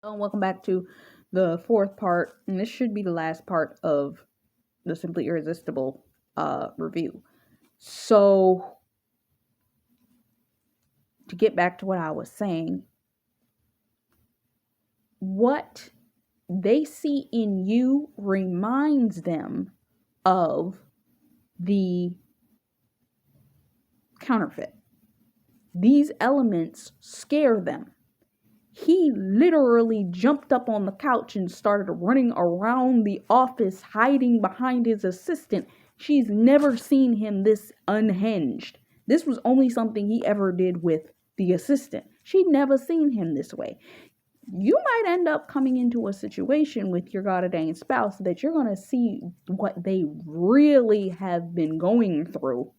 Welcome back to the fourth part, and this should be the last part of the Simply Irresistible review. So, to get back to what I was saying, what they see in you reminds them of the counterfeit. These elements scare them. He literally jumped up on the couch and started running around the office, hiding behind his assistant. She's never seen him this unhinged. This was only something he ever did with the assistant. She'd never seen him this way. You might end up coming into a situation with your god ordained spouse that you're going to see what they really have been going through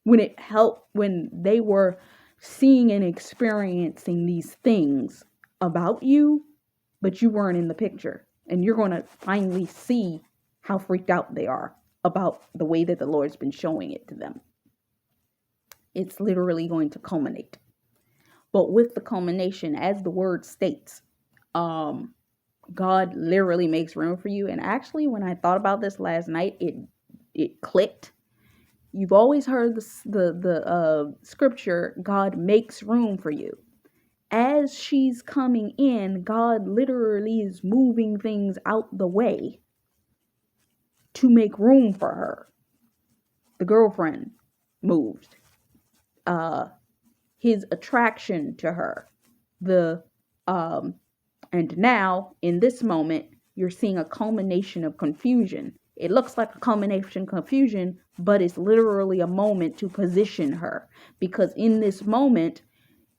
when they were seeing and experiencing these things about you, but you weren't in the picture. And you're going to finally see how freaked out they are about the way that the Lord's been showing it to them. It's literally going to culminate. But with the culmination, as the word states, God literally makes room for you. And actually, when I thought about this last night, it clicked. You've always heard the scripture, God makes room for you. As she's coming in, God literally is moving things out the way to make room for her. The girlfriend moved. His attraction to her. And now, in this moment, you're seeing a culmination of confusion. It looks like a culmination of confusion, but it's literally a moment to position her. Because in this moment,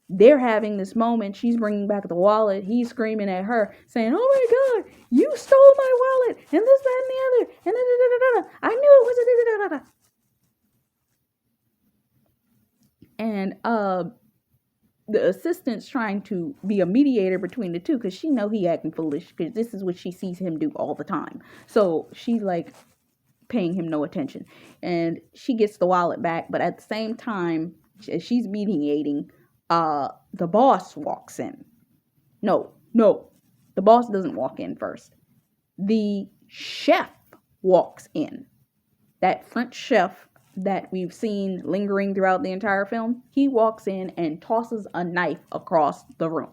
they're having this moment. She's bringing back the wallet. He's screaming at her, saying, "Oh my God, you stole my wallet, and this, that, and the other, and da da da da da. I knew it was a da da da da." And the assistant's trying to be a mediator between the two because she know he acting foolish because this is what she sees him do all the time. So she's like paying him no attention, and she gets the wallet back. But at the same time, as she's mediating, the boss walks in. No, the boss doesn't walk in first. The chef walks in. That French chef that we've seen lingering throughout the entire film, he walks in and tosses a knife across the room.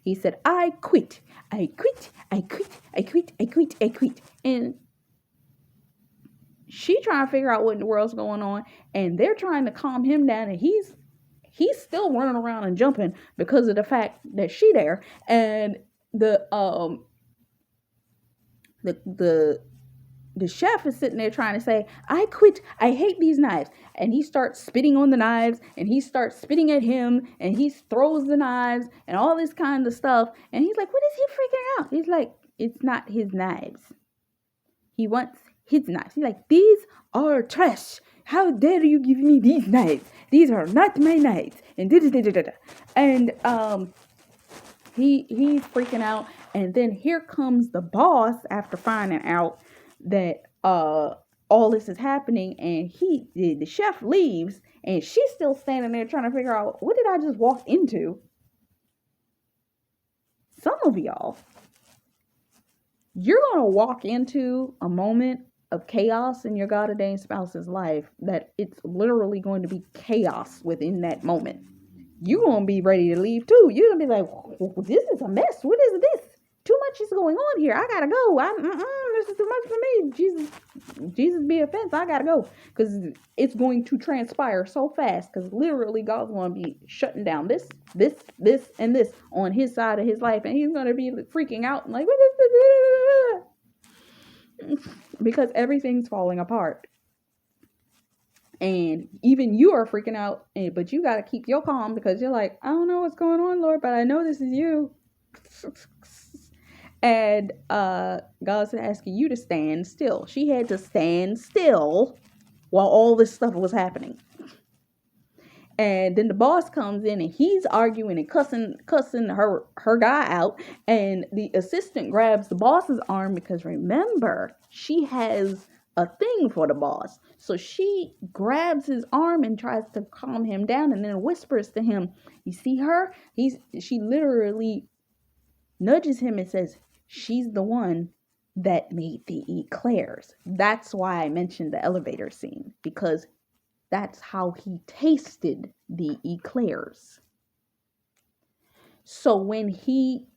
He said, "I quit. I quit. I quit. I quit. I quit. I quit." And she trying to figure out what in the world's going on, and they're trying to calm him down, and he's still running around and jumping because of the fact that she there. And the chef is sitting there trying to say, "I quit. I hate these knives." And he starts spitting on the knives, and he starts spitting at him, and he throws the knives and all this kind of stuff. And he's like, "What is he freaking out?" He's like, "It's not his knives. He wants his knives." He's like, "These are trash. How dare you give me these knives? These are not my knives." And he's freaking out. And then here comes the boss after finding out that all this is happening, and the chef leaves, and she's still standing there trying to figure out, what did I just walk into? Some of y'all, you're gonna walk into a moment of chaos in your God ordained spouse's life that it's literally going to be chaos within that moment. You're gonna be ready to leave too. You're gonna be like, "This is a mess. What is this? Too much is going on here. I gotta go. This is too much for me. Jesus be offense. I gotta go." Because it's going to transpire so fast. Because literally God's going to be shutting down this, and this on his side of his life. And he's going to be freaking out and like, "What is this?" Because everything's falling apart. And even you are freaking out. But you got to keep your calm because you're like, "I don't know what's going on, Lord, but I know this is you." And God's asking you to stand still. She had to stand still while all this stuff was happening. And then the boss comes in and he's arguing and cussing her guy out. And the assistant grabs the boss's arm because remember, she has a thing for the boss. So she grabs his arm and tries to calm him down and then whispers to him, "You see her? She literally nudges him and says, she's the one that made the eclairs. That's why I mentioned the elevator scene, because that's how he tasted the eclairs. So when he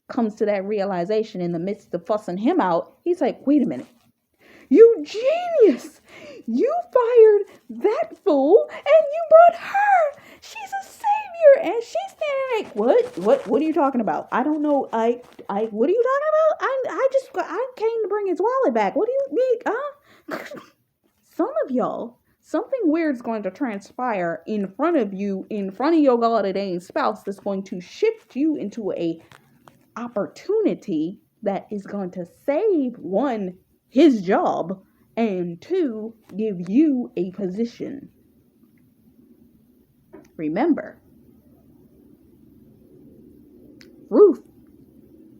comes to that realization in the midst of fussing him out, he's like, wait a minute. You genius! You fired that fool and you brought her! She's a savior! And she's standing like, what are you talking about? I don't know. What are you talking about? I came to bring his wallet back. What do you mean? Some of y'all, something weird's going to transpire in front of you, in front of your God-ordained spouse, that's going to shift you into a opportunity that is going to save, one, his job, and two, give you a position. Remember, Ruth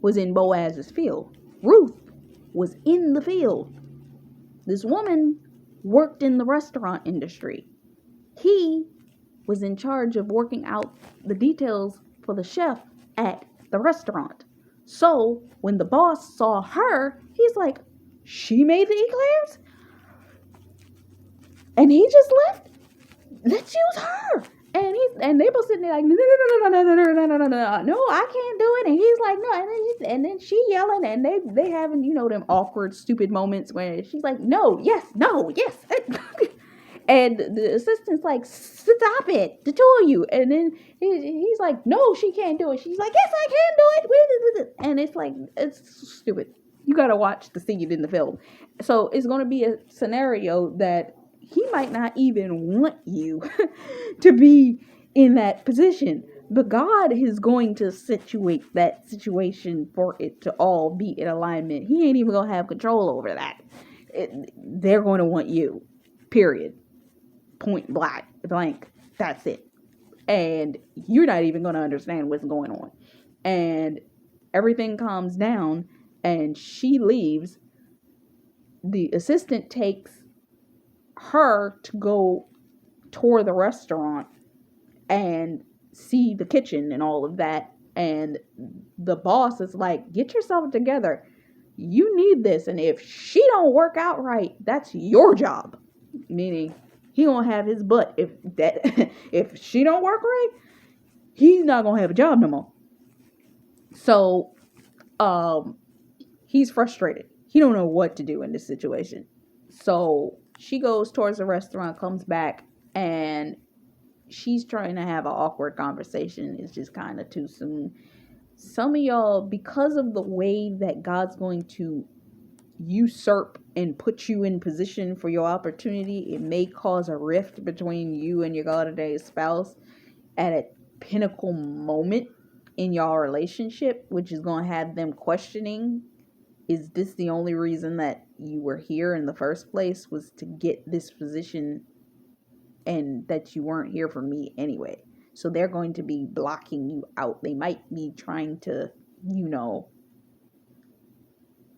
was in Boaz's field. Ruth was in the field. This woman worked in the restaurant industry. He was in charge of working out the details for the chef at the restaurant. So when the boss saw her, he's like, she made the eclairs? And he just left? Let's use her. And they both sitting there like, no, I can't do it. And he's like, no. And then she yelling, and they having, them awkward, stupid moments where she's like, no, yes. And the assistant's like, stop it, the two of you. And then he's like, no, she can't do it. She's like, yes, I can do it. And it's like, it's stupid. You got to watch the scene in the film. So it's going to be a scenario that he might not even want you to be in that position. But God is going to situate that situation for it to all be in alignment. He ain't even going to have control over that. They're going to want you. Period. Point blank. That's it. And you're not even going to understand what's going on. And everything calms down and she leaves. The assistant takes her to go tour the restaurant and see the kitchen and all of that. And the boss is like, get yourself together. You need this. And if she don't work out right, that's your job. Meaning he gonna have his butt. If she don't work right, he's not gonna have a job no more. So he's frustrated. He don't know what to do in this situation. So she goes towards the restaurant, comes back, and she's trying to have an awkward conversation. It's just kind of too soon. Some of y'all, because of the way that God's going to usurp and put you in position for your opportunity, it may cause a rift between you and your God-ordained spouse at a pinnacle moment in your relationship, which is going to have them questioning, is this the only reason that you were here in the first place, was to get this position, and that you weren't here for me anyway? So they're going to be blocking you out. They might be trying to,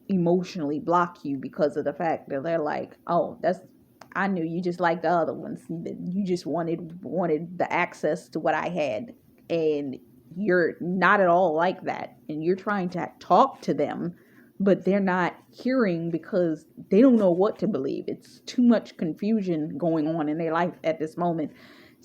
emotionally block you because of the fact that they're like, oh, I knew you just like the other ones. You just wanted the access to what I had, and you're not at all like that. And you're trying to talk to them, but they're not hearing because they don't know what to believe. It's too much confusion going on in their life at this moment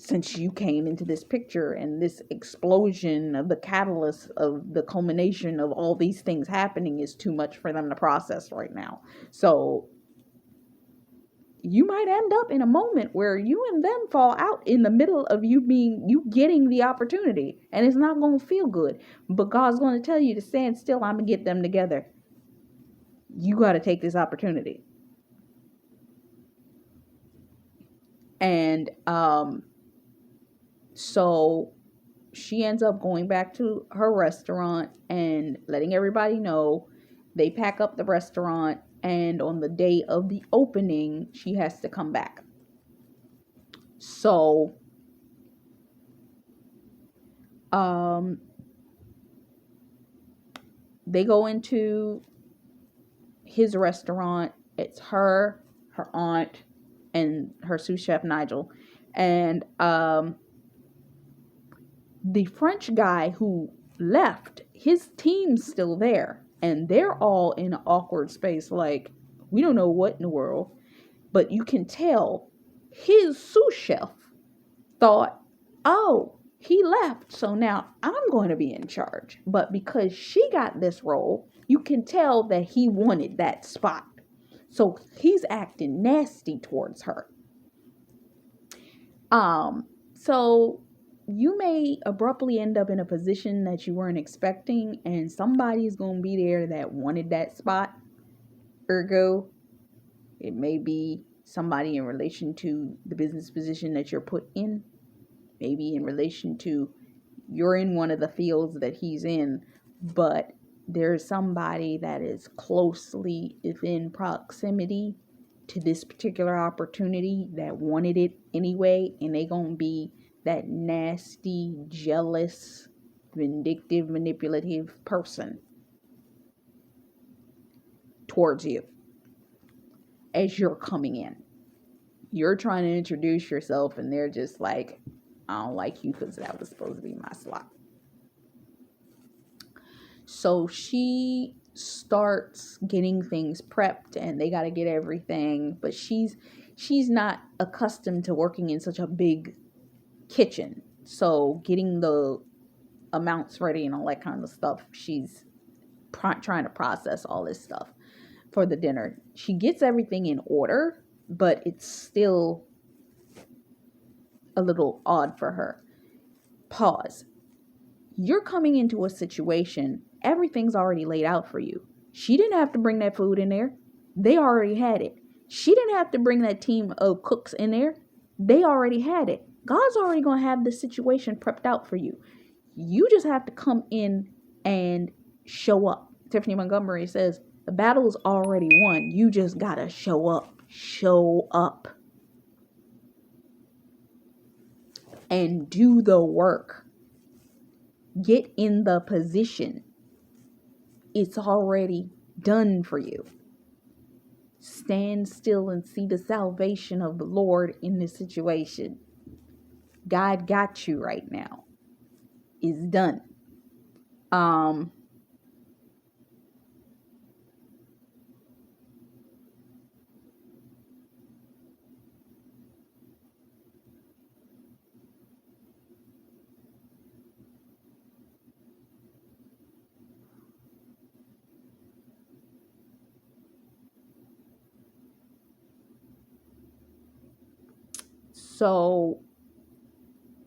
since you came into this picture, and this explosion of the catalyst of the culmination of all these things happening is too much for them to process right now. So you might end up in a moment where you and them fall out in the middle of you getting the opportunity, and it's not going to feel good. But God's going to tell you to stand still. I'm going to get them together. You got to take this opportunity. And so she ends up going back to her restaurant and letting everybody know. They pack up the restaurant, and on the day of the opening, she has to come back. So they go into his restaurant. It's her aunt, and her sous chef Nigel. And the French guy who left, his team's still there, and they're all in an awkward space, like, we don't know what in the world. But you can tell his sous chef thought, oh, he left, so now I'm going to be in charge. But because she got this role, you can tell that he wanted that spot. So he's acting nasty towards her. So you may abruptly end up in a position that you weren't expecting, and somebody's going to be there that wanted that spot. Ergo, it may be somebody in relation to the business position that you're put in. Maybe in relation to, you're in one of the fields that he's in, but there's somebody that is closely within proximity to this particular opportunity that wanted it anyway, and they gonna be that nasty, jealous, vindictive, manipulative person towards you as you're coming in. You're trying to introduce yourself, and they're just like, I don't like you because that was supposed to be my slot. So she starts getting things prepped, and they got to get everything. But she's not accustomed to working in such a big kitchen. So getting the amounts ready and all that kind of stuff, she's trying to process all this stuff for the dinner. She gets everything in order, but it's still a little odd for her. Pause. You're coming into a situation, everything's already laid out for you. She didn't have to bring that food in there. They already had it. She didn't have to bring that team of cooks in there. They already had it. God's already going to have the situation prepped out for you. You just have to come in and show up. Tiffany Montgomery says, the battle is already won. You just got to show up. Show up. And do the work. Get in the position. It's already done for you. Stand still and see the salvation of the Lord in this situation. God got you right now. It's done. So,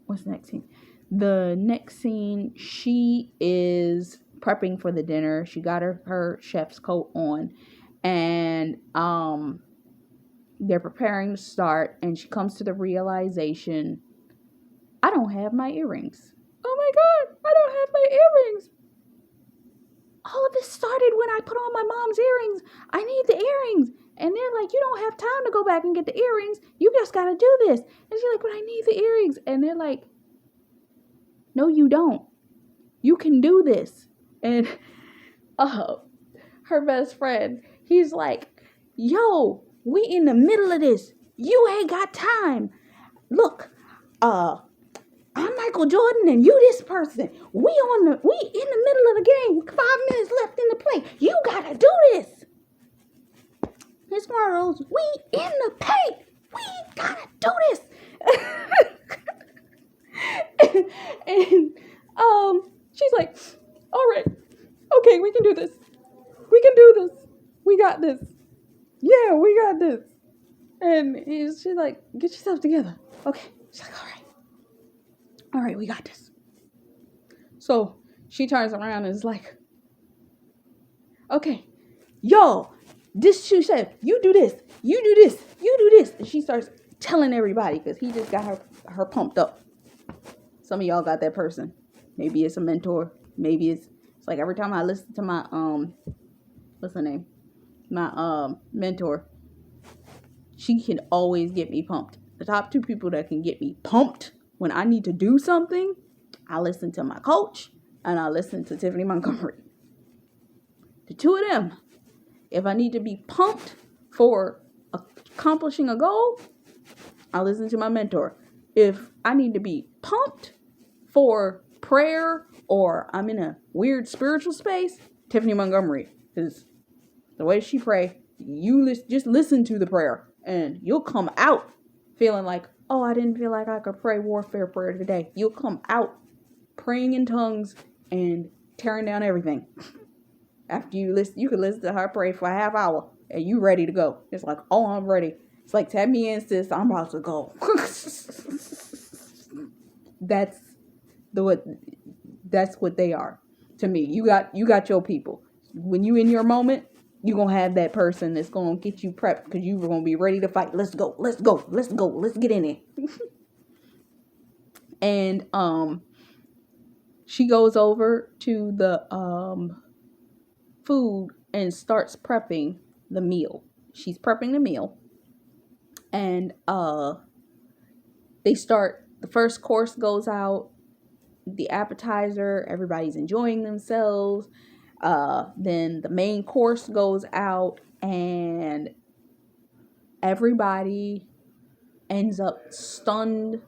what's the next scene? The next scene, she is prepping for the dinner. She got her chef's coat on, and they're preparing to start, and she comes to the realization, I don't have my earrings. Oh my God, I don't have my earrings. All of this started when I put on my mom's earrings. I need the earrings. And they're like, you don't have time to go back and get the earrings. You just got to do this. And she's like, but I need the earrings. And they're like, no, you don't. You can do this. And her best friend, he's like, yo, we in the middle of this. You ain't got time. Look, I'm Michael Jordan and you this person. We in the middle of the game. 5 minutes left in the play. You gotta do this. His morals, we in the paint. We gotta do this. and she's like, all right, okay, we can do this. We can do this. We got this. Yeah, we got this. And she's like, get yourself together. Okay. She's like, all right, we got this. So she turns around and is like, okay, yo, this shoe chef, you do this, you do this, you do this. And she starts telling everybody because he just got her pumped up. Some of y'all got that person. Maybe it's a mentor. Maybe it's like every time I listen to my, what's her name? My mentor, she can always get me pumped. The top 2 people that can get me pumped when I need to do something, I listen to my coach and I listen to Tiffany Montgomery. The 2 of them, if I need to be pumped for accomplishing a goal, I listen to my mentor. If I need to be pumped for prayer or I'm in a weird spiritual space, Tiffany Montgomery. Because the way she pray, just listen to the prayer and you'll come out feeling like, oh, I didn't feel like I could pray warfare prayer today. You'll come out praying in tongues and tearing down everything. After you could listen to her pray for a half hour and you ready to go. It's like, oh, I'm ready. It's like, tap me in, sis. I'm about to go. That's what they are to me. You got your people. When you in your moment, you gonna have that person that's gonna get you prepped because you were gonna be ready to fight. Let's go. Let's get in it. And she goes over to the food and starts prepping the meal. She's prepping the meal, and the first course goes out, the appetizer, everybody's enjoying themselves. Then the main course goes out and everybody ends up stunned.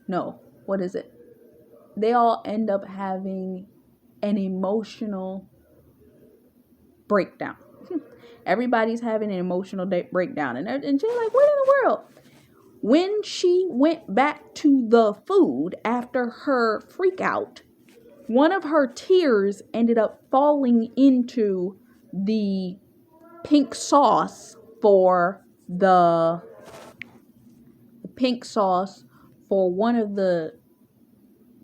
No, what is it? They all end up having an emotional breakdown. Everybody's having an emotional breakdown. And she's like, what in the world? When she went back to the food after her freak out, one of her tears ended up falling into the pink sauce for one of the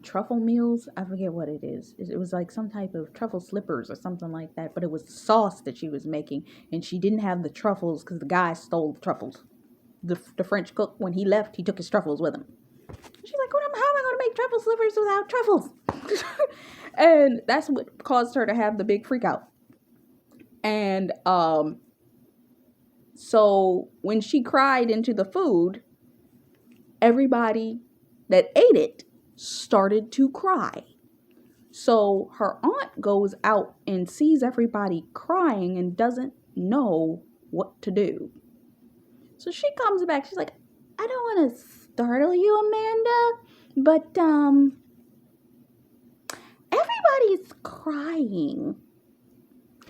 truffle meals. I forget what it is. It was like some type of truffle slippers or something like that, but it was sauce that she was making, and she didn't have the truffles because the guy stole the truffles. The French cook, when he left, he took his truffles with him. She's like, how am I going to make truffle slippers without truffles? And that's what caused her to have the big freak out. And so when she cried into the food, everybody that ate it started to cry. So her aunt goes out and sees everybody crying and doesn't know what to do. So she comes back. She's like, I don't want to startle you, Amanda, but everybody's crying.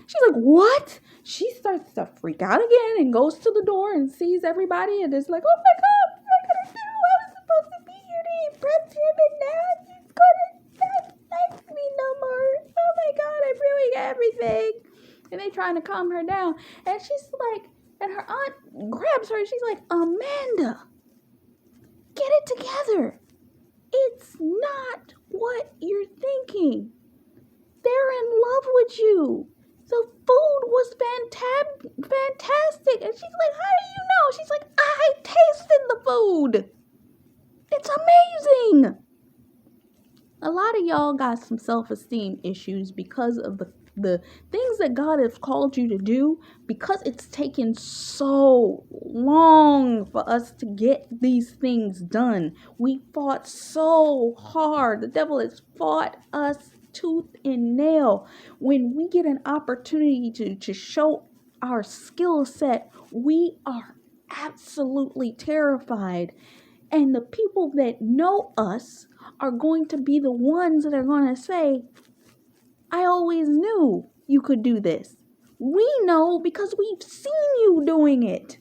She's like, what? She starts to freak out again and goes to the door and sees everybody and is like, oh my God, what am I going to do? I was supposed to be here to impress him and now he's going to not like me no more. Oh my God, I'm ruining everything. And they're trying to calm her down. And she's like, and her aunt grabs her and she's like, Amanda, get it together. It's not what you're thinking. They're in love with you. The food was fantastic. And she's like, how do you know? She's like, I tasted the food. It's amazing. A lot of y'all got some self-esteem issues because of the things that God has called you to do, because it's taken so long for us to get these things done. We fought so hard. The devil has fought us tooth and nail. When we get an opportunity to show our skill set, we are absolutely terrified. And the people that know us are going to be the ones that are going to say, I always knew you could do this. We know because we've seen you doing it.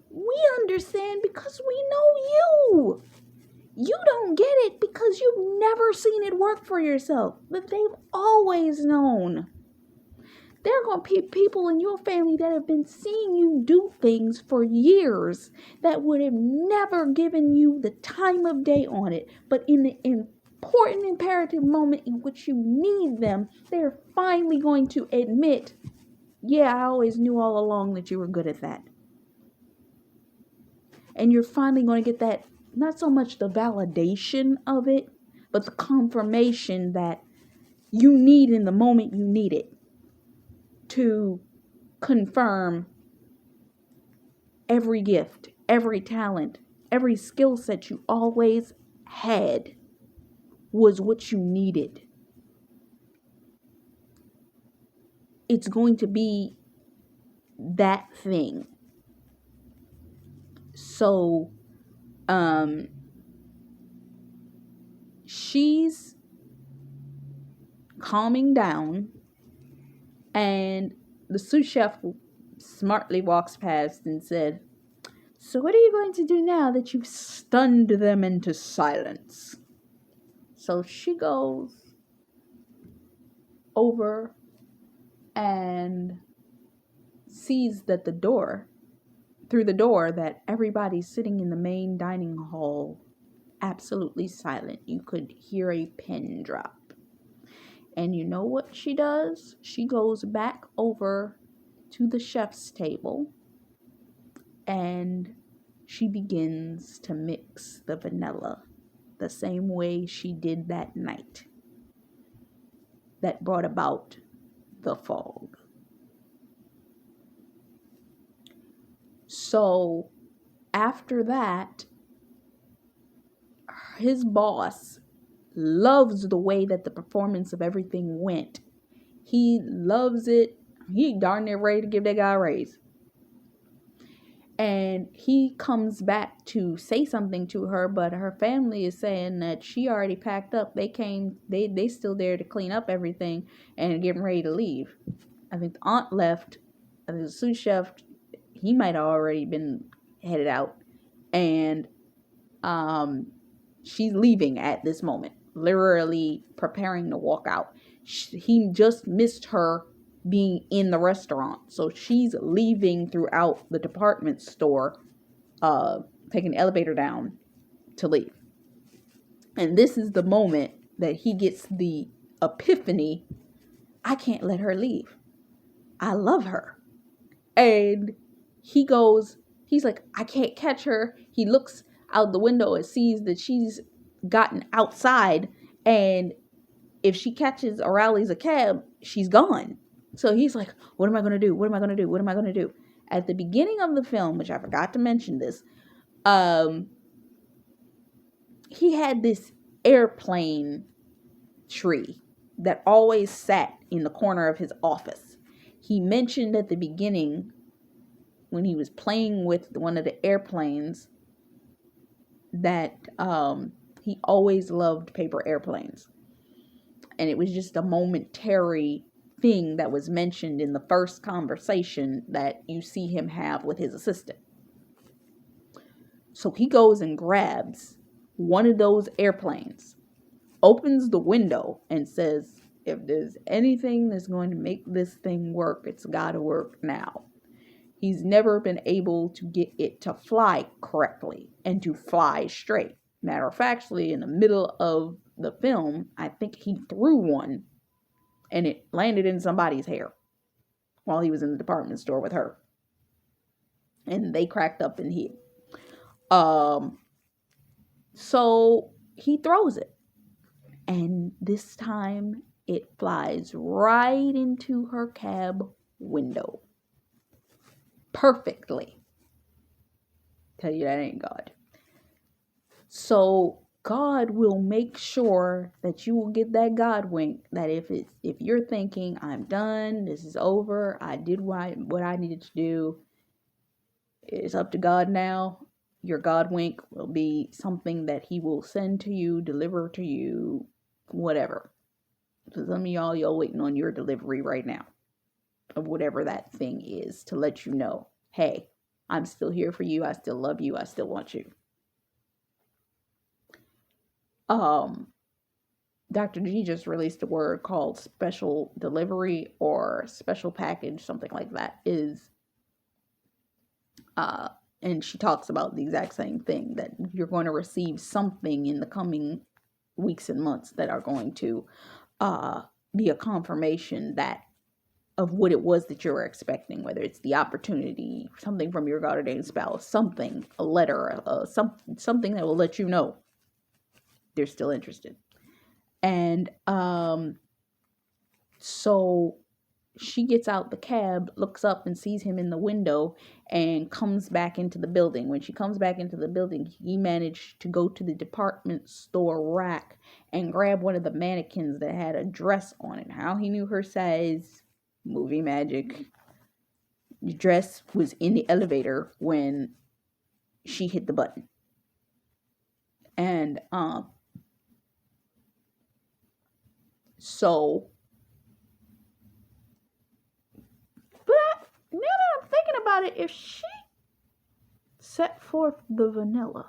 We understand because we know you. You don't get it because you've never seen it work for yourself, but they've always known. There are going to be people in your family that have been seeing you do things for years that would have never given you the time of day on it. But in the important, imperative moment in which you need them, they're finally going to admit, yeah, I always knew all along that you were good at that. And you're finally going to get that, not so much the validation of it, but the confirmation that you need in the moment you need it, to confirm every gift, every talent, every skill set you always had was what you needed. It's going to be that thing. So, she's calming down, and the sous chef smartly walks past and said, "So what are you going to do now that you've stunned them into silence?" So she goes over and sees that through the door, that everybody's sitting in the main dining hall absolutely silent. You could hear a pin drop. And you know what she does? She goes back over to the chef's table and she begins to mix the vanilla the same way she did that night that brought about the fog. So after that, his boss loves the way that the performance of everything went. He loves it. He darn near ready to give that guy a raise. And he comes back to say something to her, but her family is saying that she already packed up. They still there to clean up everything and getting ready to leave. I think the aunt left. I think the sous chef, he might have already been headed out. And she's leaving at this moment, literally preparing to walk out. He just missed her being in the restaurant, so she's leaving throughout the department store, taking the elevator down to leave. And this is the moment that he gets the epiphany: I can't let her leave. I love her. And he's like, I can't catch her. He looks out the window and sees that she's gotten outside, and if she catches or rallies a cab, she's gone. So he's like, what am I going to do? What am I going to do? What am I going to do? At the beginning of the film, which I forgot to mention this, he had this airplane tree that always sat in the corner of his office. He mentioned at the beginning, when he was playing with one of the airplanes, that he always loved paper airplanes. And it was just a momentary thing that was mentioned in the first conversation that you see him have with his assistant. So he goes and grabs one of those airplanes, opens the window, and says, if there's anything that's going to make this thing work, it's got to work now. He's never been able to get it to fly correctly and to fly straight. Matter of factly, in the middle of the film, I think he threw one and it landed in somebody's hair while he was in the department store with her. And they cracked up and hid. So he throws it. And this time it flies right into her cab window. Perfectly. Tell you that ain't God. So God will make sure that you will get that God wink, that if you're thinking, I'm done, this is over, I did what I needed to do, it's up to God now, your God wink will be something that he will send to you, deliver to you, whatever. So some of y'all waiting on your delivery right now of whatever that thing is, to let you know, hey, I'm still here for you, I still love you, I still want you. Dr. G just released a word called special delivery or special package, something like that, and she talks about the exact same thing, that you're going to receive something in the coming weeks and months that are going to be a confirmation of what it was that you were expecting, whether it's the opportunity, something from your God ordained spouse, something, a letter, something that will let you know they're still interested. And so she gets out the cab, looks up and sees him in the window, and comes back into the building. When she comes back into the building, he managed to go to the department store rack and grab one of the mannequins that had a dress on it. How he knew her size, movie magic. The dress was in the elevator when she hit the button. And so about it, if she set forth the vanilla,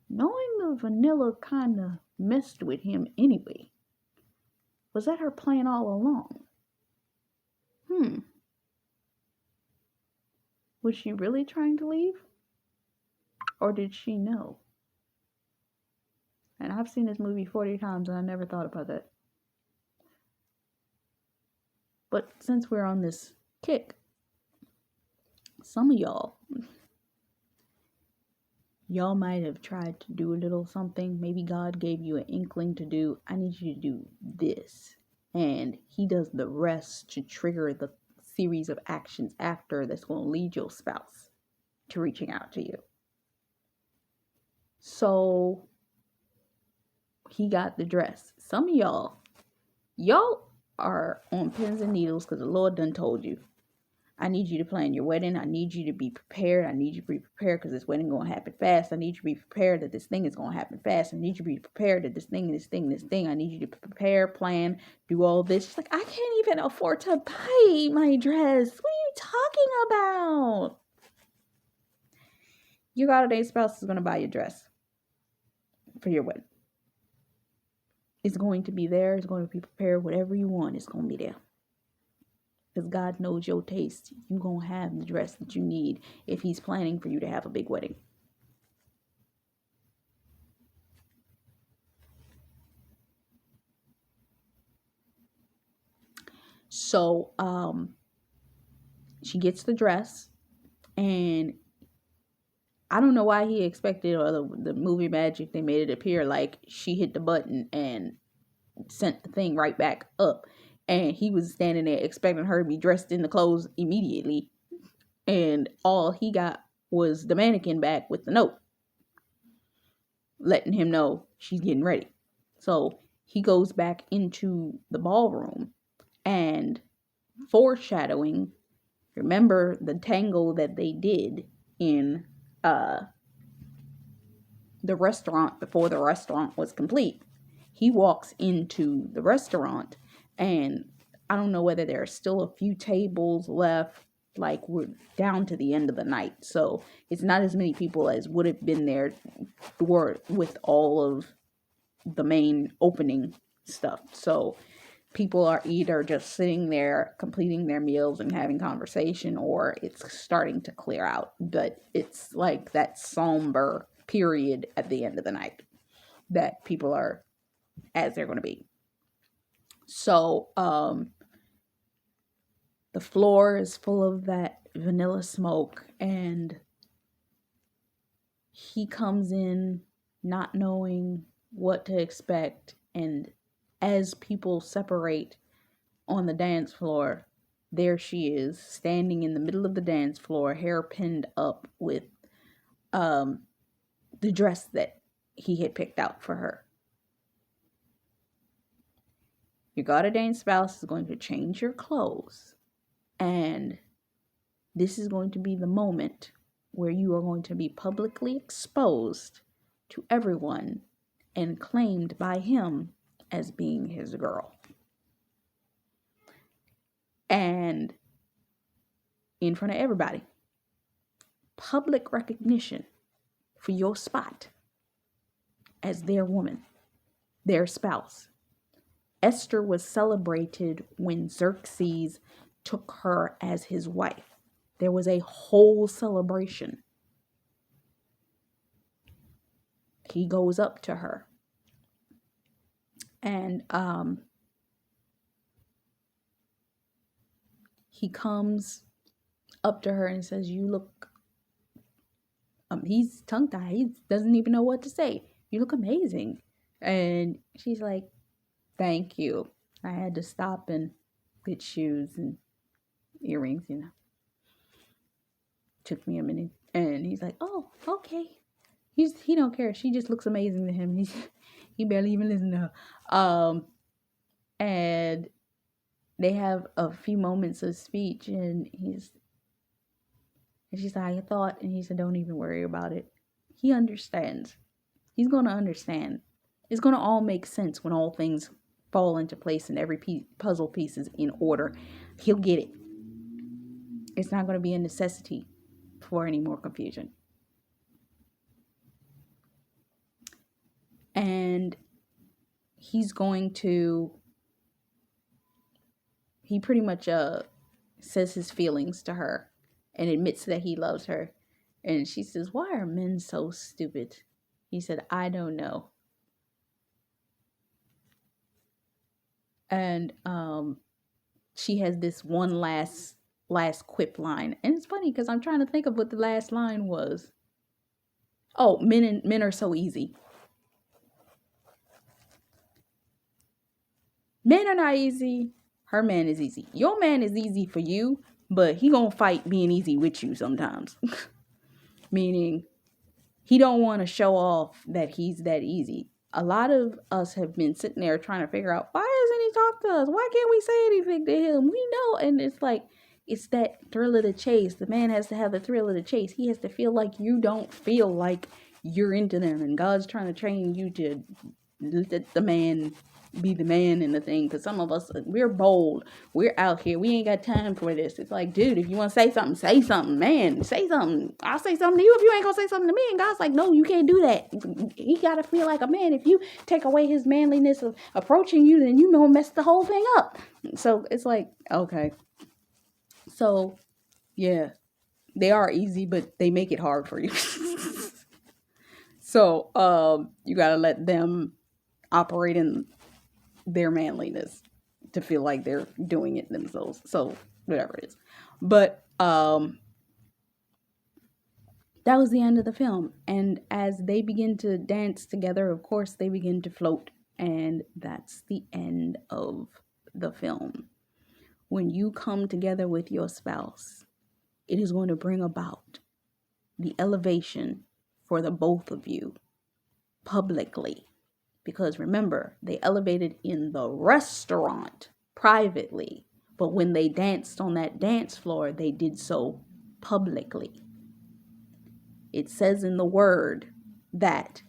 knowing the vanilla kind of messed with him anyway, was that her plan all along? Was she really trying to leave? Or did she know? And I've seen this movie 40 times and I never thought about that. But since we're on this kick, some of y'all might have tried to do a little something. Maybe God gave you an inkling to do, I need you to do this. And he does the rest to trigger the series of actions after that's going to lead your spouse to reaching out to you. So he got the dress. Some of y'all are on pins and needles because the Lord done told you, I need you to plan your wedding. I need you to be prepared. I need you to be prepared because this wedding going to happen fast. I need you to be prepared that this thing is going to happen fast. I need you to be prepared that this thing. I need you to prepare, plan, do all this. She's like, I can't even afford to buy my dress. What are you talking about? Your God-ordained spouse is going to buy your dress for your wedding. It's going to be there. It's going to be prepared. Whatever you want, it's going to be there. Because God knows your taste. You're going to have the dress that you need if he's planning for you to have a big wedding. So, she gets the dress. And I don't know why he expected, or the movie magic, they made it appear like she hit the button and sent the thing right back up. And he was standing there expecting her to be dressed in the clothes immediately. And all he got was the mannequin back with the note, letting him know she's getting ready. So he goes back into the ballroom and foreshadowing, remember the tango that they did in the restaurant before the restaurant was complete. He walks into the restaurant and I don't know whether there are still a few tables left, like we're down to the end of the night. So it's not as many people as would have been there with all of the main opening stuff. So people are either just sitting there completing their meals and having conversation, or it's starting to clear out. But it's like that somber period at the end of the night that people are as they're going to be. So the floor is full of that vanilla smoke, and he comes in not knowing what to expect. And as people separate on the dance floor, there she is standing in the middle of the dance floor, hair pinned up with the dress that he had picked out for her. Your God-ordained spouse is going to change your clothes. And this is going to be the moment where you are going to be publicly exposed to everyone and claimed by him as being his girl. And in front of everybody, public recognition for your spot as their woman, their spouse. Esther was celebrated when Xerxes took her as his wife. There was a whole celebration. He goes up to her and he comes up to her and says, you look, he's tongue-tied. He doesn't even know what to say. You look amazing. And she's like, thank you. I had to stop and get shoes and earrings, Took me a minute. And he's like, oh, okay. He don't care. She just looks amazing to him. He barely even listens to her. And they have a few moments of speech, and she's like, I thought, and he said, don't even worry about it. He understands. He's going to understand. It's going to all make sense when all things fall into place and every puzzle piece is in order. He'll get it. It's not going to be a necessity for any more confusion. And he pretty much says his feelings to her and admits that he loves her. And she says, "Why are men so stupid?" He said, "I don't know." And she has this one last quip line. And it's funny because I'm trying to think of what the last line was. Oh, men are so easy. Men are not easy. Her man is easy. Your man is easy for you, but he gonna fight being easy with you sometimes. Meaning, he don't want to show off that he's that easy. A lot of us have been sitting there trying to figure out, why doesn't he talk to us? Why can't we say anything to him? We know. And it's like, it's that thrill of the chase. The man has to have the thrill of the chase. He has to feel like you don't feel like you're into them. And God's trying to train you to let the man be the man in the thing. Because some of us, we're bold. We're out here. We ain't got time for this. It's like, dude, if you want to say something, say something. Man, say something. I'll say something to you if you ain't going to say something to me. And God's like, no, you can't do that. He got to feel like a man. If you take away his manliness of approaching you, then you going to mess the whole thing up. So it's like, okay. So, yeah, they are easy, but they make it hard for you. So, you got to let them operate in their manliness to feel like they're doing it themselves. So, whatever it is. But, that was the end of the film. And as they begin to dance together, of course, they begin to float. And that's the end of the film. When you come together with your spouse, it is going to bring about the elevation for the both of you publicly. Because remember, they elevated in the restaurant privately. But when they danced on that dance floor, they did so publicly. It says in the word that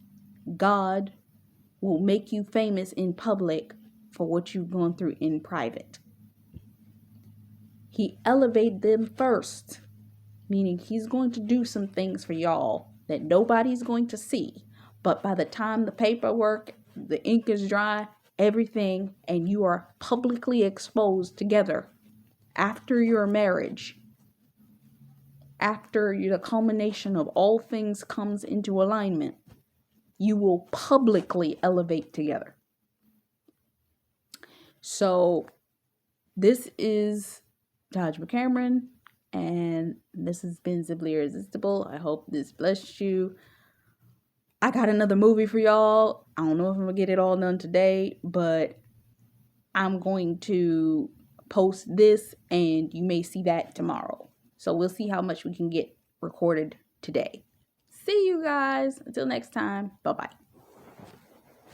God will make you famous in public for what you've gone through in private. He elevated them first, meaning he's going to do some things for y'all that nobody's going to see. But by the time the paperwork, the ink is dry, everything, and you are publicly exposed together after your marriage, after the culmination of all things comes into alignment, you will publicly elevate together. So this is Taj McCameron, and this has been Simply Irresistible. I hope this blessed you. I got another movie for y'all. I don't know if I'm going to get it all done today, but I'm going to post this and you may see that tomorrow. So we'll see how much we can get recorded today. See you guys. Until next time. Bye-bye.